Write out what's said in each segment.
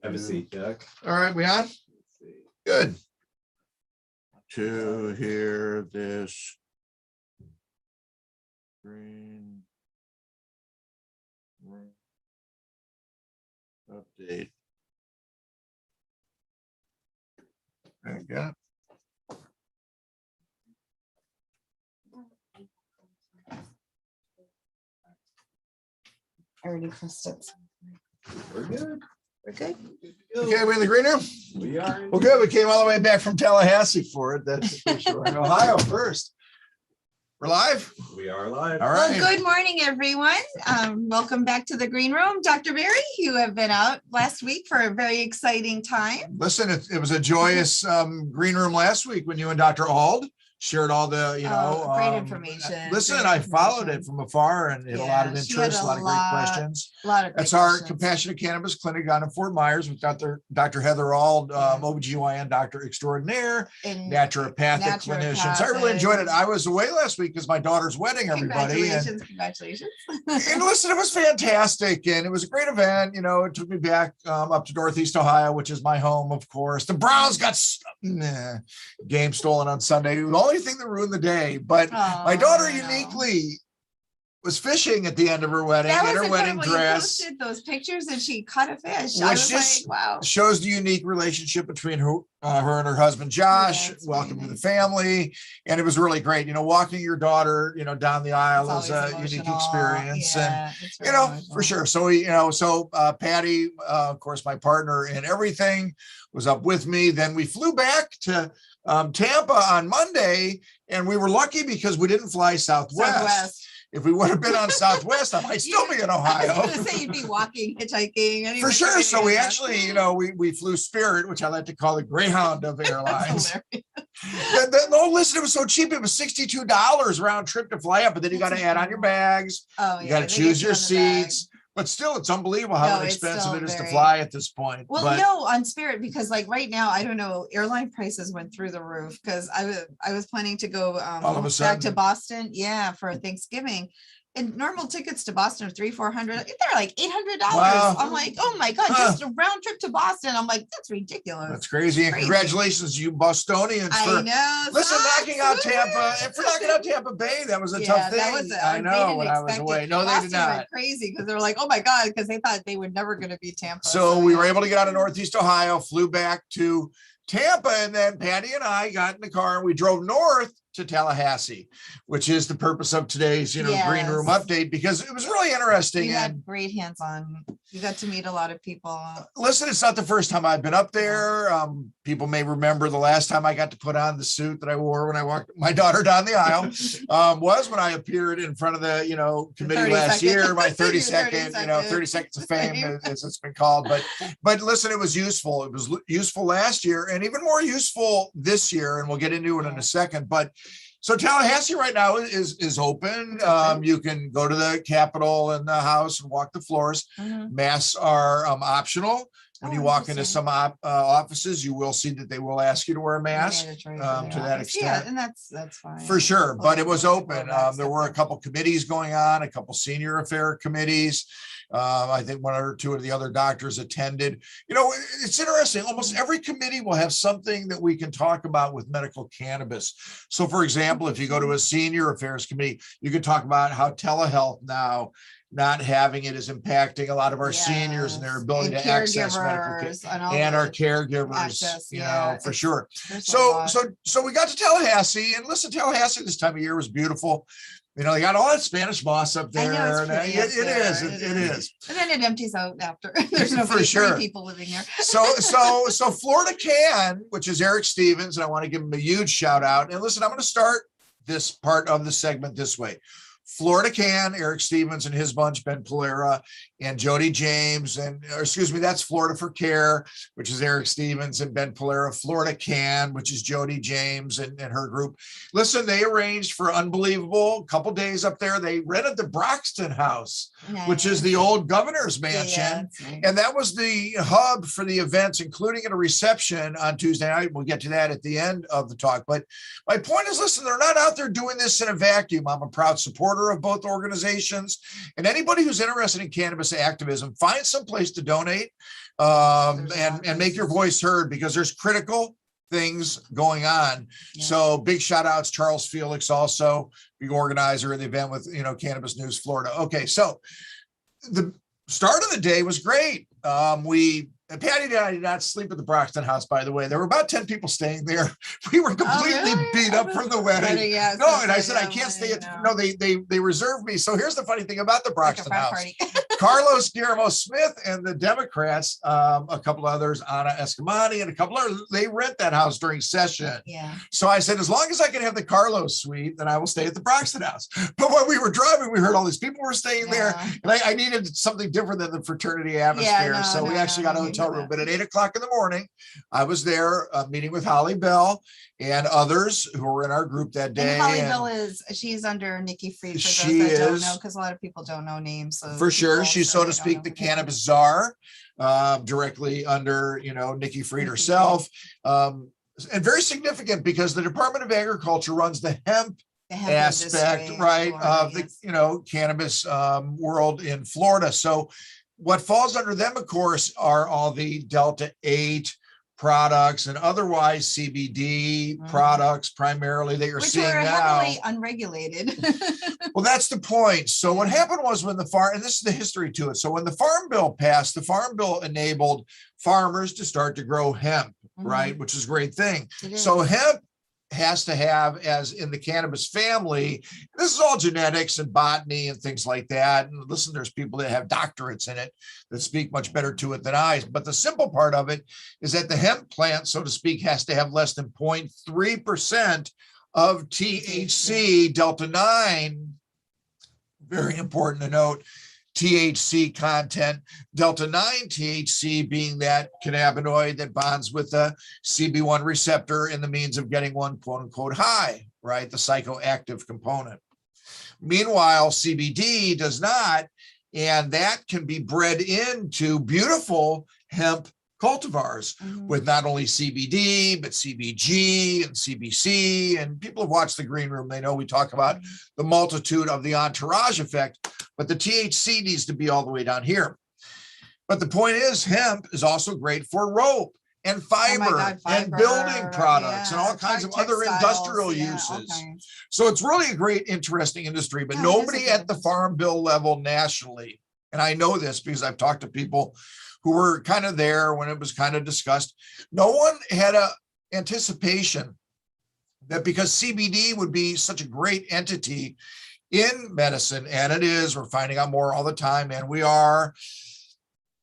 Have a seat, Jack. All right, we on? Good. To hear this green room update. There you go. I already pressed it. We're good. We're good. Okay, we in the green room? We are. Well, good. We came all the way back from Tallahassee for it. That's for sure. In Ohio first. We're live? We are live. All right. Well, good morning, everyone. Welcome back to the green room. Dr. Berry, you have been out last week for a very exciting time. Listen, it was a joyous green room last week when you and Dr. Ald shared all the, Great information. Listen, Great I followed it information. from afar and had a lot of Yeah, she had interest, a lot of great questions. A lot of great That's our questions. Compassionate Cannabis Clinic down in Fort Myers with Dr. Heather Ald, Yeah. OBGYN doctor extraordinaire, And naturopathic clinician. So I really enjoyed it. I was away last week because my daughter's wedding, everybody. Congratulations. And listen, it was fantastic. And it was a great event. You know, it took me back up to Northeast Ohio, which is my home, of course. The Browns got game stolen on Sunday. The only thing that ruined the day. But my daughter uniquely was fishing at the end of her wedding in her wedding dress. You posted those pictures and she caught a fish. Which I was just like, wow. Shows the unique relationship between her and her husband, Josh. Yeah, Welcome to nice. the family. And it was really great. You know, walking your daughter, down the aisle It's is a always unique emotional. experience. Yeah, And, it's very emotional. for sure. So Patty, of course, my partner in everything, was up with me. Then we flew back to Tampa on Monday, and we were lucky because we didn't fly Southwest. If we would have been on Southwest, I might still be in Ohio. I was going to say you'd be walking, hitchhiking. For sure. So we actually, we flew Spirit, which I like to call the Greyhound of airlines. No, listen, it was so cheap. It was $62 round trip to fly up, but then you got to add on your bags. Oh, you got to choose your seats. But still, it's unbelievable how inexpensive it is to fly at this point. Well, no, on Spirit, because like right now, I don't know, airline prices went through the roof because I was planning to go back to Boston, for Thanksgiving. And normal tickets to Boston are $300-400. They're like $800. Wow. I'm like, oh my God, just a round trip to Boston. I'm like, that's ridiculous. That's crazy. And congratulations, you Bostonians. I know. Listen, knocking out Tampa, and for knocking out Tampa Bay, that was a tough thing. I know when I was away. No, they did not. Went crazy because they were like, oh my God, because they thought they were never going to be Tampa. So we were able to get out of Northeast Ohio, flew back to Tampa, and then Patty and I got in the car and we drove north to Tallahassee, which is the purpose of today's, green room update, because it was really interesting. You had great hands-on. You got to meet a lot of people. Listen, it's not the first time I've been up there. People may remember the last time I got to put on the suit that I wore when I walked my daughter down the aisle was when I appeared in front of the, committee last year, my 30 seconds of fame, as it's been called. But listen, it was useful. It was useful last year and even more useful this year. And we'll get into it in a second. But so Tallahassee right now is open. You can go to the Capitol and the House and walk the floors. Masks are optional. When you walk into some offices, you will see that they will ask you to wear a mask to that extent. Yeah, and that's fine. For sure. But it was open. There were a couple committees going on, a couple senior affair committees. I think one or two of the other doctors attended. It's interesting. Almost every committee will have something that we can talk about with medical cannabis. So, for example, if you go to a senior affairs committee, you can talk about how telehealth now, not having it is impacting a lot of our seniors and their ability to access medical care and our caregivers, for sure. So we got to Tallahassee, and listen, Tallahassee this time of year was beautiful. They got all that Spanish moss up there. It is. And then it empties out after. There's no people living there. So Florida Can, which is Eric Stevens, and I want to give him a huge shout out. And listen, I'm going to start this part of the segment this way. Florida Can, Eric Stevens and his bunch, Ben Polera and Jody James, that's Florida for Care, which is Eric Stevens and Ben Polera. Florida Can, which is Jody James and her group. Listen, they arranged for unbelievable couple days up there. They rented the Broxton House, which is the old governor's mansion. And that was the hub for the events, including a reception on Tuesday night. We'll get to that at the end of the talk. But my point is, listen, they're not out there doing this in a vacuum. I'm a proud supporter supporter of both organizations. And anybody who's interested in cannabis activism, find some place to donate and make your voice heard, because there's critical things going on. Yeah. So big shout outs, Charles Felix, also big organizer of the event with, Cannabis News Florida. Okay, so the start of the day was great. Patty and I did not sleep at the Broxton house, by the way. There were about 10 people staying there. We were completely beat up from the wedding. Yeah, no, and I said, I can't stay at, no, they reserved me. So here's the funny thing about the Broxton house. Carlos Guillermo Smith and the Democrats, a couple others, Ana Escamani and a couple others, they rent that house during session. Yeah. So I said, as long as I can have the Carlos suite, then I will stay at the Broxton house. But when we were driving, we heard all these people were staying there. And I needed something different than the fraternity atmosphere. So we actually got a hotel room. But at 8 o'clock in the morning, I was there meeting with Holly Bell and others who were in our group that day. And Holly Bell she's under Nikki Fried, for those that don't know, because a lot of people don't know names. So for sure, she's, so to speak, the cannabis czar, directly under, Nikki Fried herself. And very significant because the Department of Agriculture runs the hemp aspect, right, of the, cannabis world in Florida. So what falls under them, of course, are all the Delta 8 products and otherwise CBD products primarily that you're seeing now. Heavily unregulated. Well, that's the point. So what happened was when and this is the history to it. So when the Farm Bill passed, the Farm Bill enabled farmers to start to grow hemp, right? Which is a great thing. So hemp has to have, as in the cannabis family, this is all genetics and botany and things like that. And listen, there's people that have doctorates in it that speak much better to it than I. But the simple part of it is that the hemp plant, so to speak, has to have less than 0.3% of THC, Delta 9. Very important to note. THC content, Delta 9 THC being that cannabinoid that bonds with the CB1 receptor in the means of getting one quote unquote high, right? The psychoactive component. Meanwhile, CBD does not, and that can be bred into beautiful hemp cultivars with not only CBD, but CBG and CBC. And people have watched The Green Room. They know we talk about the multitude of the entourage effect, but the THC needs to be all the way down here. But the point is, hemp is also great for rope and fiber, and building products and all kinds of other industrial uses. So it's really a great, interesting industry, but nobody at the Farm Bill level nationally, and I know this because I've talked to people who were kind of there when it was kind of discussed. No one had a anticipation that because CBD would be such a great entity in medicine, and it is, we're finding out more all the time, and we are,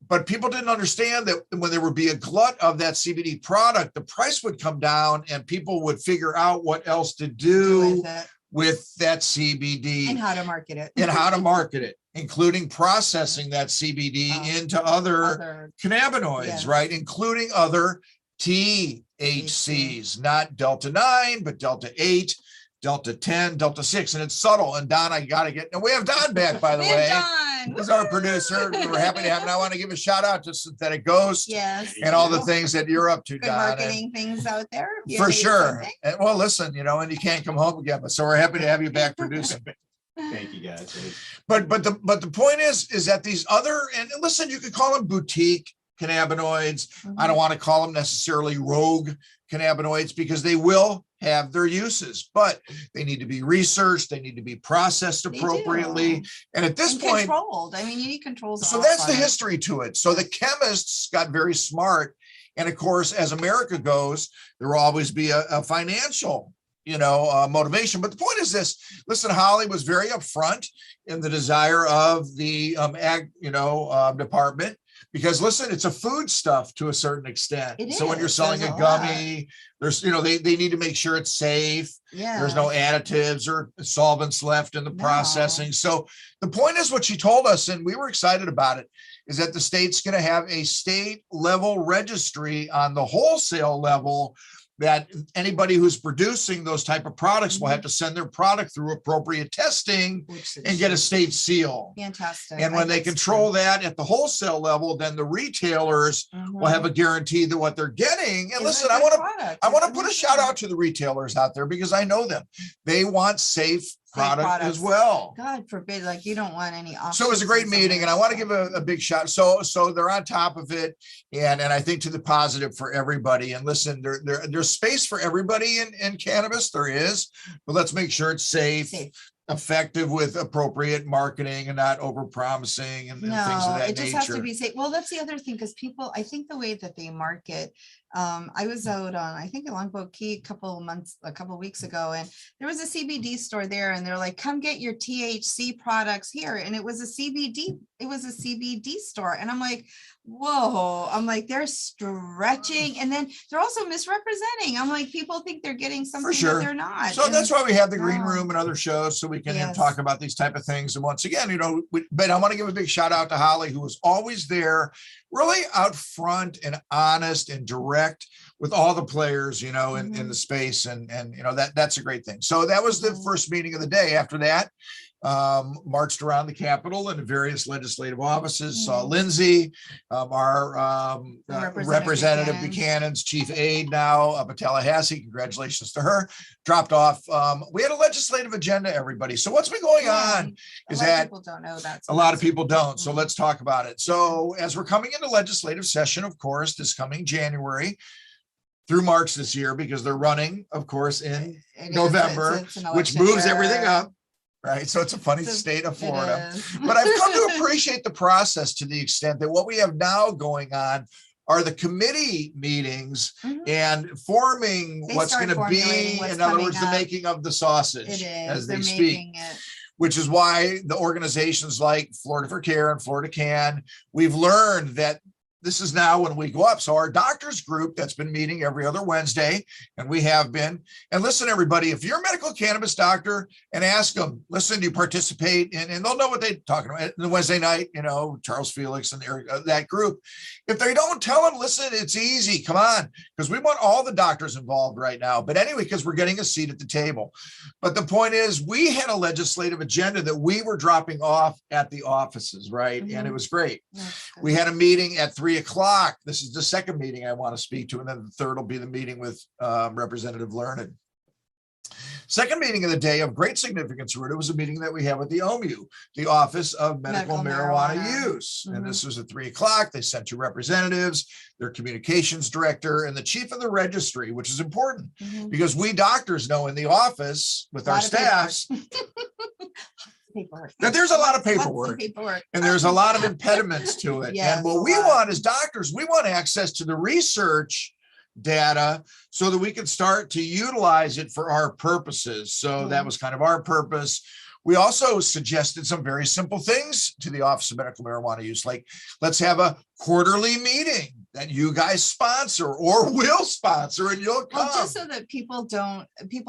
but people didn't understand that when there would be a glut of that CBD product, the price would come down and people would figure out what else to do with that CBD. And how to market it. Including processing that CBD into other cannabinoids, right? Including other THCs, not Delta 9, but Delta 8, Delta 10, Delta 6. And it's subtle. And Don, I got to get, and we have Don back, by the way. He's our producer. We're happy to have him. I want to give a shout out to Synthetic Ghost and all the things that you're up to, Good Don. marketing things out there. For sure. And, well, listen, and you can't come home again, but so we're happy to have you back producing. Thank you, guys. But the point is that these other, and listen, you could call them boutique cannabinoids. I don't want to call them necessarily rogue cannabinoids because they will have their uses, but they need to be researched. They need to be processed appropriately. And at this point, controlled. I mean, you need controls. So that's the history to it. So the chemists got very smart. And of course, as America goes, there will always be a financial motivation. But the point is this, listen, Holly was very upfront in the desire of the department, because listen, it's a food stuff to a certain extent. So when you're selling a gummy, there's, they need to make sure it's safe. There's no additives or solvents left in the processing. So the point is what she told us, and we were excited about it, is that the state's going to have a state level registry on the wholesale level, that anybody who's producing those type of products will have to send their product through appropriate testing and get a state seal. Fantastic. And when they control that at the wholesale level, then the retailers will have a guarantee that what they're getting. And listen, I want to put a shout out to the retailers out there, because I know them. They want safe product as well. God forbid, like you don't want any. So it was a great meeting, and I want to give a big shout. So they're on top of it, and I think to the positive for everybody. And listen, there's space for everybody in cannabis. There is, but let's make sure it's safe. Effective with appropriate marketing and not over promising and things of that it just nature. has to be safe. Well, that's the other thing, because people, I think the way that they market, I was out on, I think, Longboat Key a couple weeks ago, and there was a CBD store there, and they're like, come get your THC products here. And it was a CBD store. And I'm like, whoa, I'm like, they're stretching, and then they're also misrepresenting. I'm like, people think they're getting something that they're not. So that's why we have the green room and other shows, so we can talk about these type of things. And once again, but I want to give a big shout out to Holly, who was always there, really out front and honest and direct with all the players, in the space, and that's a great thing. So that was the first meeting of the day. After that, marched around the Capitol and various legislative offices, saw Lindsay, our Representative Buchanan's chief aide now up at Tallahassee. Congratulations to her. Dropped off. We had a legislative agenda, everybody. So what's been going on is that people don't know that. A lot of people don't. So let's talk about it. So as we're coming into legislative session, of course, this coming January through March this year, because they're running, of course, in November, which moves everything up. Right. So it's a funny state of Florida, but I've come to appreciate the process to the extent that what we have now going on are the committee meetings and forming what's going to be, in other words, the making of the sausage as they speak, which is why the organizations like Florida for Care and Florida Can, we've learned that this is now when we go up. So our doctors group that's been meeting every other Wednesday, and we have been, and listen, everybody, if you're a medical cannabis doctor and ask them, listen, do you participate in, and they'll know what they're talking about. The Wednesday night, Charles Felix and Eric, that group. If they don't, tell them, listen, it's easy. Come on. Because we want all the doctors involved right now. But anyway, because we're getting a seat at the table. But the point is, we had a legislative agenda that we were dropping off at the offices, right? And it was great. We had a meeting at 3:00. This is the second meeting I want to speak to. And then the third will be the meeting with Representative Learned. Second meeting of the day of great significance, Ruta, was a meeting that we had with the OMU, the Office of Medical Marijuana Use. And this was at 3:00. They sent 2 representatives, their communications director, and the chief of the registry, which is important because we doctors know in the office with our staffs that there's a lot of paperwork and there's a lot of impediments to it. And what we want as doctors, we want access to the research data so that we can start to utilize it for our purposes. So that was kind of our purpose. We also suggested some very simple things to the Office of Medical Marijuana Use, like let's have a quarterly meeting that you guys sponsor or will sponsor, and you'll come. Well, just so that people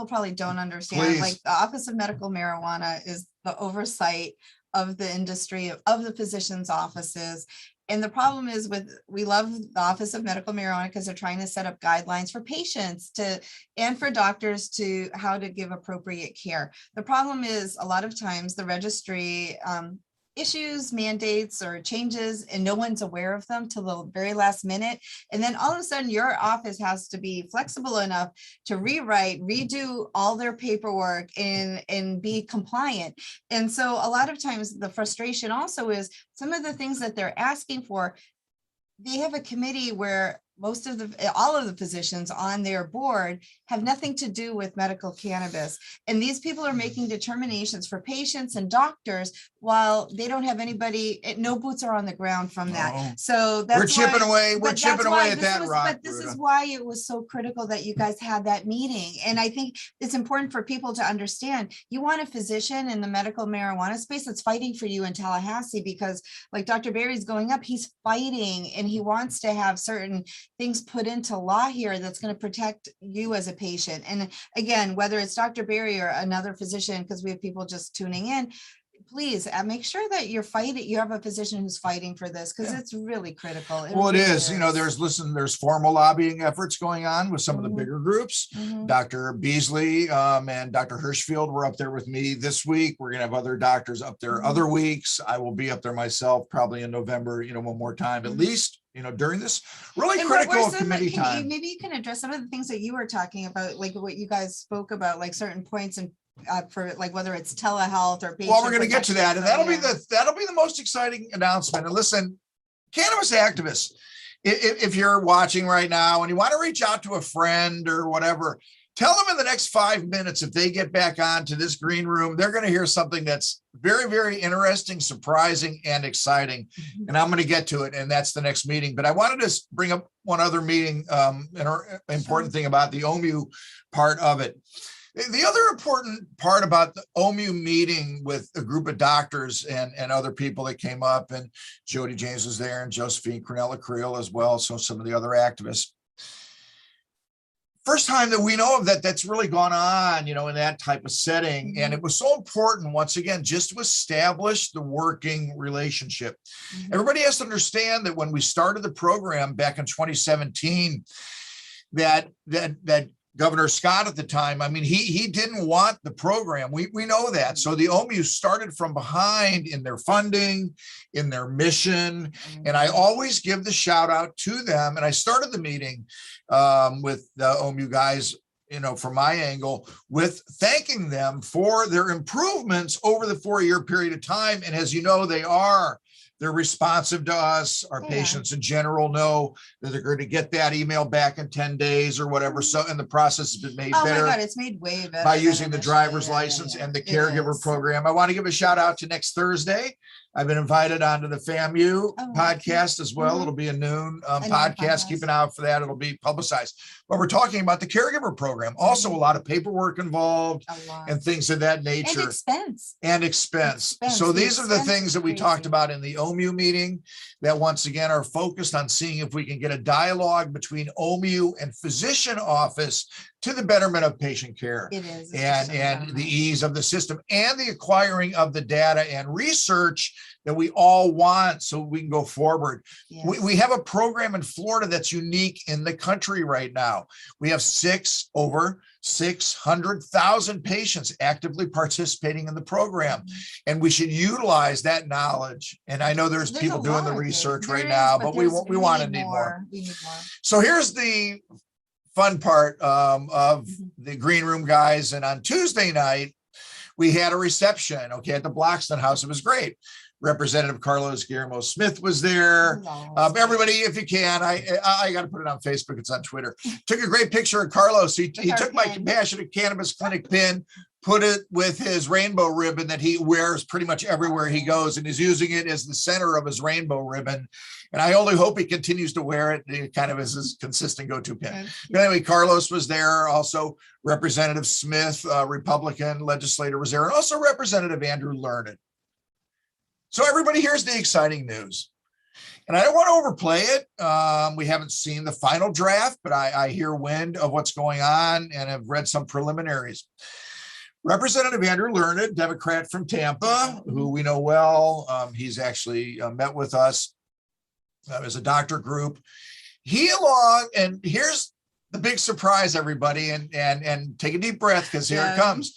probably don't understand, like the Office of Medical Marijuana is the oversight of the industry, of the physicians' offices. And the problem is we love the Office of Medical Marijuana because they're trying to set up guidelines for patients and for doctors to how to give appropriate care. The problem is a lot of times the registry issues mandates or changes and no one's aware of them till the very last minute. And then all of a sudden your office has to be flexible enough to redo all their paperwork and be compliant. And so a lot of times the frustration also is some of the things that they're asking for, they have a committee where all of the physicians on their board have nothing to do with medical cannabis. And these people are making determinations for patients and doctors while they don't have anybody, no boots are on the ground from that. So that's we're chipping away at that rock. But this is why it was so critical that you guys had that meeting. And I think it's important for people to understand, you want a physician in the medical marijuana space that's fighting for you in Tallahassee, because like Dr. Berry's going up, he's fighting and he wants to have certain things put into law here that's going to protect you as a patient. And again, whether it's Dr. Berry or another physician, because we have people just tuning in, please make sure that you have a physician who's fighting for this, because it's really critical. Well, it is. There's formal lobbying efforts going on with some of the bigger groups. Dr. Beasley and Dr. Hirschfield were up there with me this week. We're going to have other doctors up there other weeks. I will be up there myself probably in November, one more time at least. During this really critical committee time. Maybe you can address some of the things that you were talking about, like what you guys spoke about, like certain points and for like, whether it's telehealth or. Well, we're going to get to that, and that'll be yeah. that'll be the most exciting announcement. And listen, cannabis activists, if you're watching right now and you want to reach out to a friend or whatever, tell them in the next 5 minutes, if they get back onto this green room, they're going to hear something that's very, very interesting, surprising, and exciting. And I'm going to get to it, and that's the next meeting. But I wanted to bring up one other meeting, an important thing about the OMU part of it. The other important part about the OMU meeting with a group of doctors and other people that came up, and Jody James was there, and Josephine Cornella Creel as well, so some of the other activists. First time that we know of that's really gone on, in that type of setting. And it was so important, once again, just to establish the working relationship. Everybody has to understand that when we started the program back in 2017, that Governor Scott at the time, I mean, he didn't want the program. We know that. So the OMU started from behind in their funding, in their mission. And I always give the shout out to them. And I started the meeting with the OMU guys, from my angle, with thanking them for their improvements over the 4-year period of time. And as you know, they're responsive to us. Our patients in general know that they're going to get that email back in 10 days or whatever. So, and the process has been made better. Oh my God, it's made way better by using the driver's license and the caregiver program. I want to give a shout out to next Thursday. I've been invited onto the FAMU podcast as well. It'll be a noon podcast. Keep an eye out for that. It'll be publicized. But we're talking about the caregiver program. Also, a lot of paperwork involved and things of that nature. And expense. So these are the things that we talked about in the OMU meeting that, once again, are focused on seeing if we can get a dialogue between OMU and physician office to the betterment of patient care. It is. And the ease of the system and the acquiring of the data and research that we all want so we can go forward. Yes. We have a program in Florida that's unique in the country right now. We have over 600,000 patients actively participating in the program. And we should utilize that knowledge. And I know there's people doing the research right now, but we want to need more. We need more. So here's the fun part of the green room guys. And on Tuesday night, we had a reception, at the Bloxton House. It was great. Representative Carlos Guillermo Smith was there. Everybody, if you can, I got to put it on Facebook. It's on Twitter. Took a great picture of Carlos. He took my Compassionate Cannabis Clinic pin, put it with his rainbow ribbon that he wears pretty much everywhere he goes, and is using it as the center of his rainbow ribbon. And I only hope he continues to wear it kind of as his consistent go-to pin. But anyway, Carlos was there. Also, Representative Smith, Republican legislator, was there. And also Representative Andrew Learned. So everybody, here's the exciting news. And I don't want to overplay it. We haven't seen the final draft, but I hear wind of what's going on and have read some preliminaries. Representative Andrew Learned, Democrat from Tampa, who we know well. He's actually met with us as a doctor group. And here's the big surprise, everybody, and take a deep breath, because here it comes.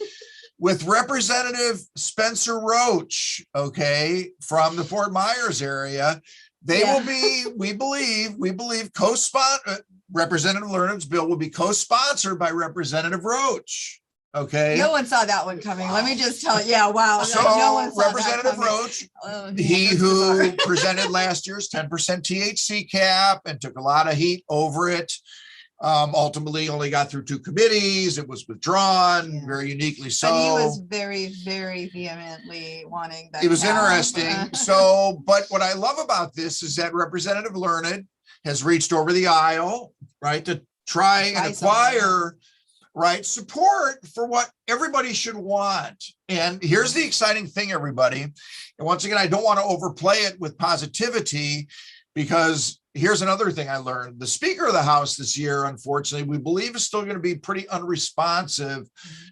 With Representative Spencer Roach, from the Fort Myers area, they will be, we believe, Representative Learned's bill will be co-sponsored by Representative Roach. No one saw that one coming. Let me just tell you. Yeah, wow. So no one saw Representative Roach, he who presented last year's 10% THC cap and took a lot of heat over it, ultimately only got through 2 committees. It was withdrawn, very uniquely so. But he was very, very vehemently wanting that. It was interesting. But what I love about this is that Representative Learned has reached over the aisle, to try and acquire support for what everybody should want. And here's the exciting thing, everybody. And once again, I don't want to overplay it with positivity, because here's another thing I learned. The Speaker of the House this year, unfortunately, we believe is still going to be pretty unresponsive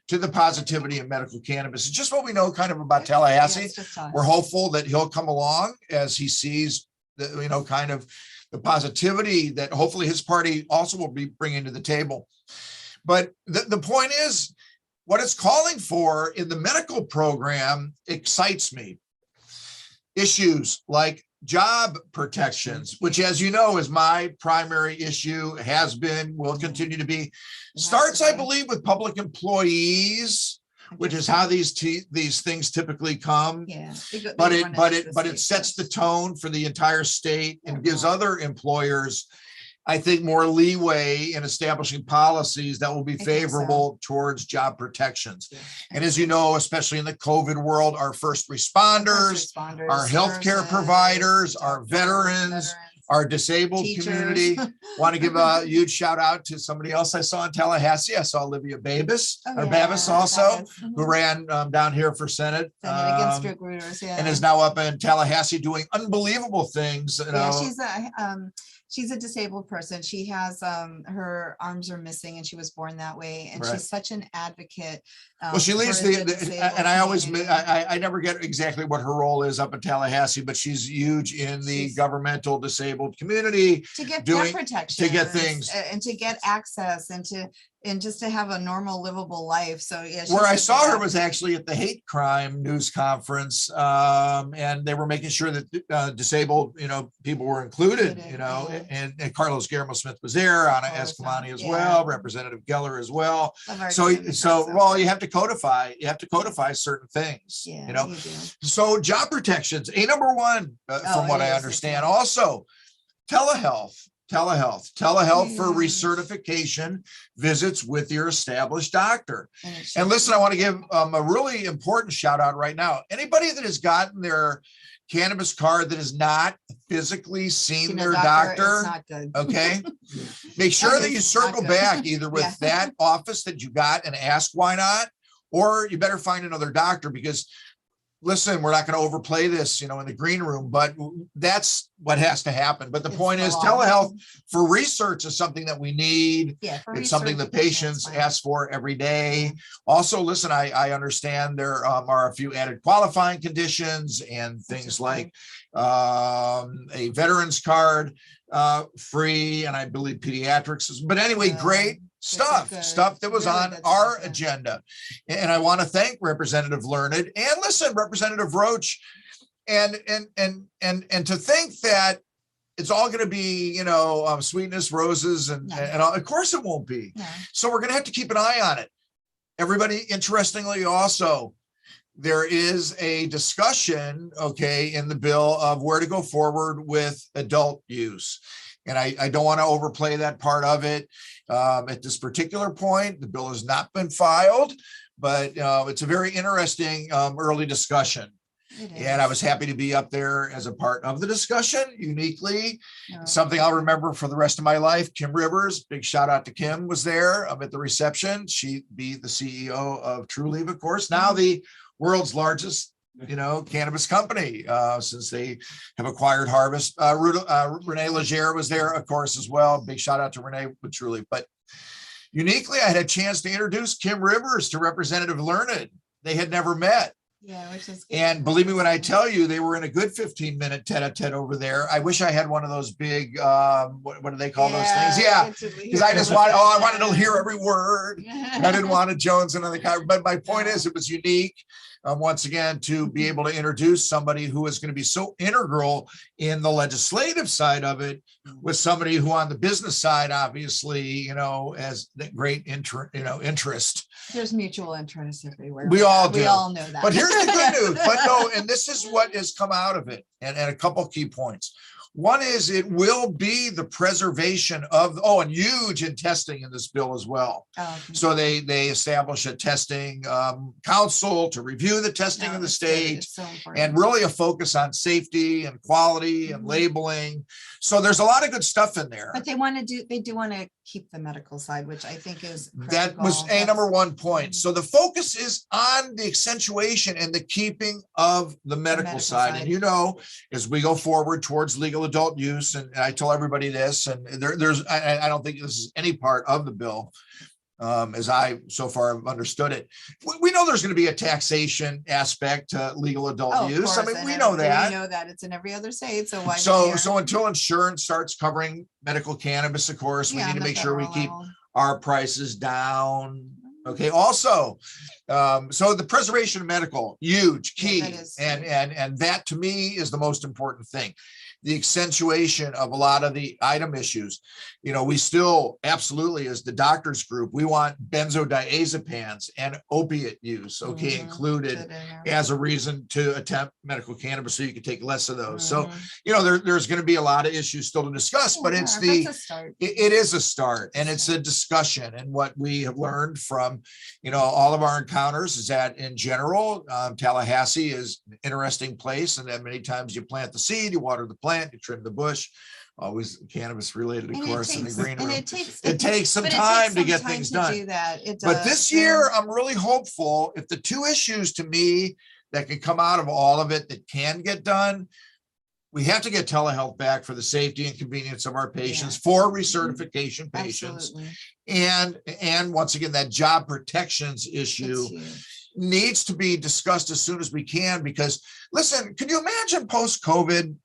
to the positivity of medical cannabis. It's just what we know kind of about Tallahassee. We're hopeful that he'll come along as he sees the, kind of the positivity that hopefully his party also will be bringing to the table. But the point is, what it's calling for in the medical program excites me. Issues like job protections, which, as you know, is my primary issue, has been, will continue to be, starts, I believe, with public employees which is how these things typically come. Yeah. But it sets the tone for the entire state and gives other employers, I think, more leeway in establishing policies that will be favorable towards job protections. Yeah. And as you know, especially in the COVID world, our first responders, our healthcare providers, our veterans, our disabled community. Want to give a huge shout out to somebody else I saw in Tallahassee. I saw Olivia Babis, Babis also, who ran down here for Senate. Against stroke rooters, and is now up in Tallahassee doing unbelievable things. You know. She's a disabled person. She has her arms are missing and she was born that way. And she's such an advocate. Well, she leads and I always, I never get exactly what her role is up in Tallahassee, but she's huge in the governmental disabled community. To get protection, to get things. And to get access and just to have a normal livable life. So yeah. Where I saw her was actually at the hate crime news conference. And they were making sure that disabled, people were included, and Carlos Guillermo-Smith was there, Anna Escalante as well, Representative Geller as well. So you have to codify certain things, you do. So job protections, number one, from what I understand. Also, telehealth for recertification visits with your established doctor. And listen, I want to give a really important shout out right now. Anybody that has gotten their cannabis card that has not physically seen their doctor, okay, make sure that you circle back either with that office that you got and ask why not, or you better find another doctor, because listen, we're not going to overplay this, in the green room, but that's what has to happen. But the point is, telehealth for research is something that we need. It's something the patients ask for every day. Also, listen, I understand there are a few added qualifying conditions and things like a veterans card, free, and I believe pediatrics. But anyway, great stuff that was really on our agenda. And I want to thank Representative Learned and listen, Representative Roach, and to think that it's all going to be, sweetness, roses, and of course it won't be. So we're going to have to keep an eye on it. Everybody, interestingly, also, there is a discussion, in the bill of where to go forward with adult use. And I don't want to overplay that part of it. At this particular point, the bill has not been filed, but it's a very interesting early discussion. And I was happy to be up there as a part of the discussion, uniquely. Something I'll remember for the rest of my life. Kim Rivers, big shout out to Kim, was there at the reception. She'd be the CEO of Trulieve, of course, now the world's largest cannabis company, since they have acquired Harvest. Ruta, Renee Legere was there, of course, as well. Big shout out to Renee with Trulieve. But uniquely, I had a chance to introduce Kim Rivers to Representative Learned. They had never met. Which is good. And believe me when I tell you, they were in a good 15-minute tete-a-tete over there. I wish I had one of those big, what do they call those things? Yeah, because I just wanted, I wanted to hear every word. I didn't want to Jones and other guy. But my point is, it was unique. Once again, to be able to introduce somebody who is going to be so integral in the legislative side of it, with somebody who on the business side, obviously, has great interest. There's mutual interest everywhere. We all do. We all know that. But here's the good news. But no, and this is what has come out of it, and a couple key points. One is it will be the preservation of, and huge in testing in this bill as well. So they establish a testing council to review the testing in the state, and really a focus on safety and quality and labeling. So there's a lot of good stuff in there. But they do want to keep the medical side, which I think is critical. That was number one point. So the focus is on the accentuation and the keeping of the medical side. And as we go forward towards legal adult use, and I tell everybody this, and I don't think this is any part of the bill, as I so far have understood it. We know there's going to be a taxation aspect to legal adult use. I mean, we know that. We know that it's in every other state. So why? So until insurance starts covering medical cannabis, of course, we need to make sure we keep our prices down. Okay. Also, so the preservation of medical, huge, key, and that to me is the most important thing. the accentuation of a lot of the item issues. We still absolutely, as the doctors group, we want benzodiazepines and opiate use, included as a reason to attempt medical cannabis, so you can take less of those. So, there's going to be a lot of issues still to discuss, but it's it is a start, and it's a discussion. And what we have learned from, all of our encounters is that in general, Tallahassee is an interesting place, and that many times you plant the seed, you water the plant, you trim the bush. Always cannabis related, of course, in the green room. It takes some time to get things done. But this year, I'm really hopeful. If the two issues to me that can come out of all of it that can get done, we have to get telehealth back for the safety and convenience of our patients, for recertification patients. And once again, that job protections issue needs to be discussed as soon as we can, because listen, can you imagine post-COVID,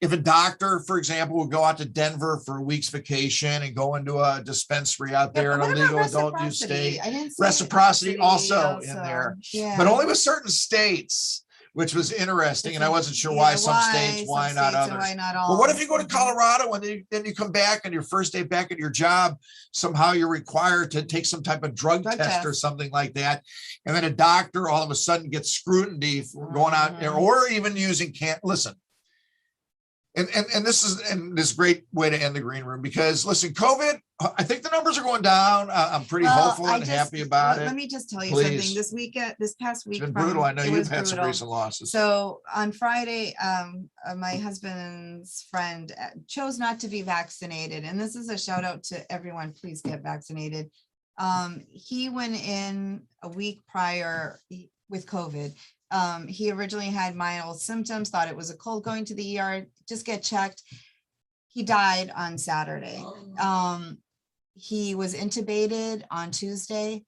if a doctor, for example, would go out to Denver for a week's vacation and go into a dispensary out there in a legal adult use state? Reciprocity also in there, but only with certain states, which was interesting. And I wasn't sure why some states, why not others. But what if you go to Colorado and then you come back on your first day back at your job, somehow you're required to take some type of drug test or something like that. And then a doctor all of a sudden gets scrutiny for going out there or even using listen. And this is this great way to end the green room, because listen, COVID, I think the numbers are going down. I'm pretty hopeful and happy about it. Let me just tell you something. This past week, it's been brutal. I know you've had some recent losses. So on Friday, my husband's friend chose not to be vaccinated, and this is a shout out to everyone. Please get vaccinated. He went in a week prior with COVID. He originally had mild symptoms, thought it was a cold, going to the ER, just get checked. He died on Saturday. He was intubated on Tuesday.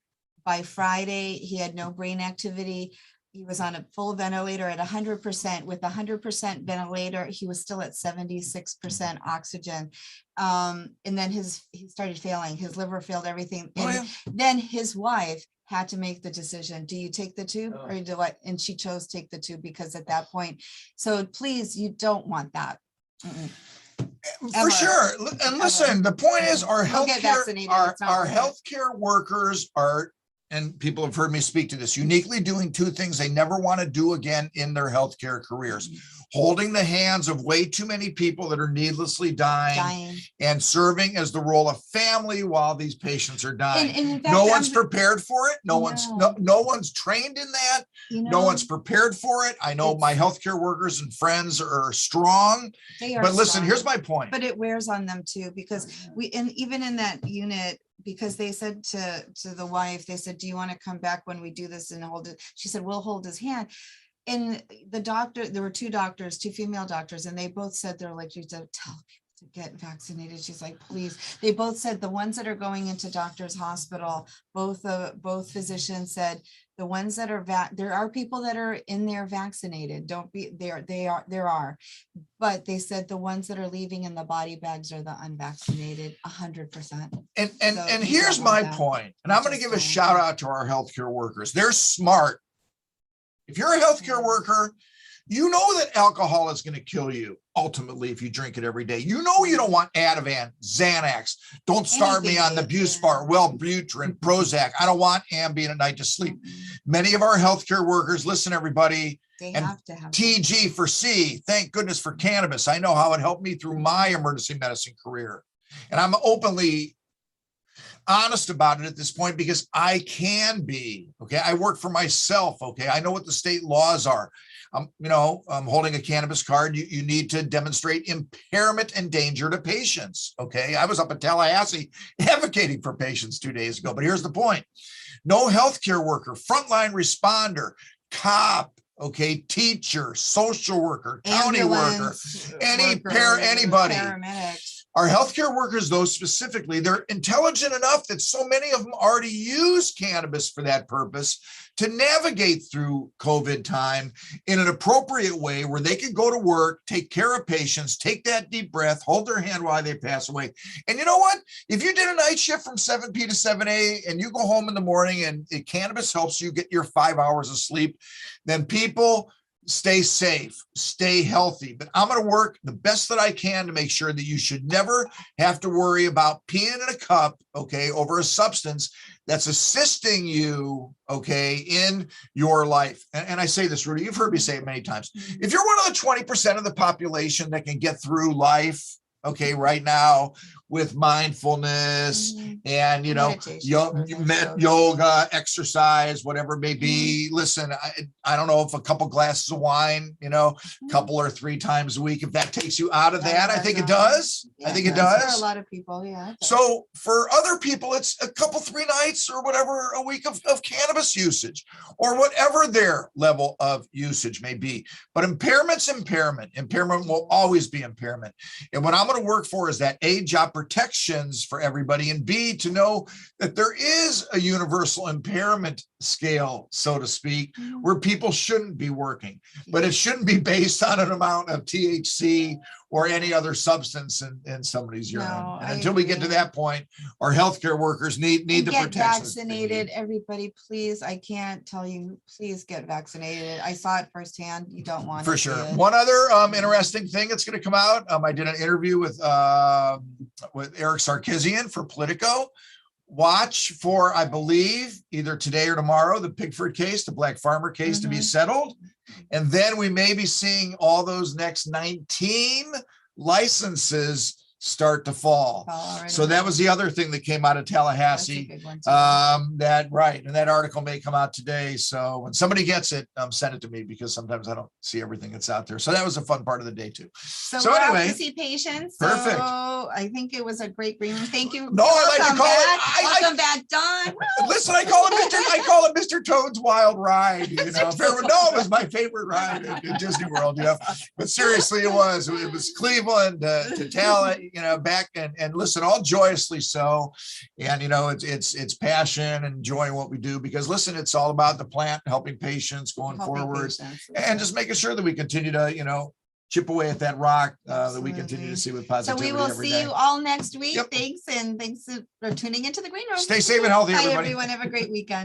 By Friday, he had no brain activity. He was on a full ventilator at 100%. With 100% ventilator, he was still at 76% oxygen. And then he started failing. His liver failed, everything. And then his wife had to make the decision. Do you take the tube or do I? And she chose take the tube, because at that point, so please, you don't want that. For sure. And listen, the point is our healthcare workers are, and people have heard me speak to this, uniquely doing two things they never want to do again in their healthcare careers: holding the hands of way too many people that are needlessly dying. And serving as the role of family while these patients are dying. And in fact, no one's prepared for it. No one's trained in that. No one's prepared for it. I know my healthcare workers and friends are strong. But listen, here's my point. But it wears on them too, because even in that unit, because they said to the wife, they said, do you want to come back when we do this and hold it? She said, we'll hold his hand. And the doctor, there were two female doctors, and they both said, they're like, you tell people to get vaccinated. She's like, please. They both said the ones that are going into doctor's hospital, both physicians said the ones that are there are people that are in there vaccinated. There are, but they said the ones that are leaving in the body bags are the unvaccinated, 100%. And here's my point, and I'm going to give a shout out to our healthcare workers. They're smart. If you're a healthcare worker, you know that alcohol is going to kill you ultimately if you drink it every day. You know you don't want Ativan, Xanax. Don't starve me on the Buspar, Wellbutrin, Prozac. I don't want Ambien at night to sleep. Many of our healthcare workers, listen, everybody, they and have to have TG for C. Thank goodness for cannabis. I know how it helped me through my emergency medicine career. And I'm openly honest about it at this point, because I can be, okay. I work for myself. Okay. I know what the state laws are. I'm holding a cannabis card. You need to demonstrate impairment and danger to patients. Okay. I was up in Tallahassee advocating for patients 2 days ago, but here's the point. No healthcare worker, frontline responder, cop, okay, teacher, social worker, county worker, anybody. Paramedics. Our healthcare workers, though, specifically, they're intelligent enough that so many of them already use cannabis for that purpose to navigate through COVID time in an appropriate way where they can go to work, take care of patients, take that deep breath, hold their hand while they pass away. And you know what? If you did a night shift from 7 p to 7 a and you go home in the morning and cannabis helps you get your 5 hours of sleep, then people stay safe, stay healthy, but I'm going to work the best that I can to make sure that you should never have to worry about peeing in a cup, okay, over a substance that's assisting you, okay, in your life. And I say this, Ruta, you've heard me say it many times. If you're one of the 20% of the population that can get through life, okay, right now with mindfulness and, you know, yoga, exercise, whatever it may be. Listen, I don't know if a couple glasses of wine, you know, a couple or 3 times a week, if that takes you out of that, I think it does. Yeah, I think it does. For a lot of people, yeah. So for other people, it's a couple, 3 nights or whatever a week of cannabis usage or whatever their level of usage may be. But impairment's impairment. Impairment will always be impairment. And what I'm going to work for is that A, job protections for everybody, and B, to know that there is a universal impairment scale, so to speak, where people shouldn't be working, but it shouldn't be based on an amount of THC or any other substance in somebody's urine. No, And until we get to that point, our healthcare workers need the get protections. vaccinated. Everybody, please. I can't tell you, please get vaccinated. I saw it firsthand. You don't want For it, sure. kid. One other interesting thing that's going to come out. I did an interview with Eric Sarkisian for Politico. Watch for, I believe, either today or tomorrow, the Pigford case, the black farmer case to be settled. And then we may be seeing all those next 19 licenses start to fall. So that was the other thing that came out of Tallahassee. That right. And that article may come out today. So when somebody gets it, send it to me, because sometimes I don't see everything that's out there. So that was a fun part of the day too. So anyway, to see patients. Perfect. So I think it was a great green room. Thank you. No, I like to call it. Welcome back, Don. Listen, I call it Mr. Toad's Wild Ride. You know, if everyone knows, it was my favorite ride at Disney World. You know, but seriously, it was Cleveland to Talla. You know, back and listen, all joyously so. And, you know, it's passion and enjoying what we do, because listen, it's all about the plant, helping patients going forward, and just making sure that we continue to, you know, chip away at that rock that we continue to see with positivity. So we will see you all next week. Thanks. And thanks for tuning into the Green Room. Stay safe and healthy, everybody. Bye, everyone. Have a great weekend.